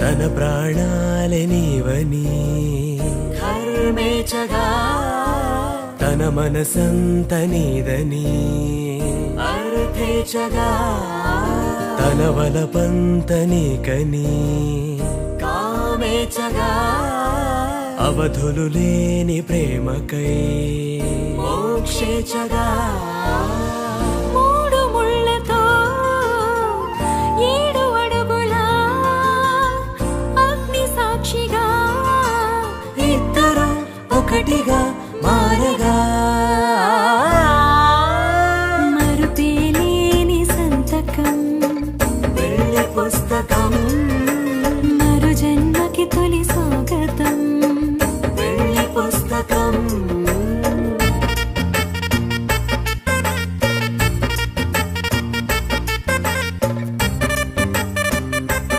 తన ప్రాణాలే నీవని ధర్మేచగా తన మనసంత నీదని అర్థేచగా తన వలపంత నీకని కామేచగా అవధులు లేని ప్రేమకై మోక్షేచగా మూడు ముళ్ళతో 7 అడుగుల అగ్ని సాక్షిగా ఇద్దరు ఒకటిగా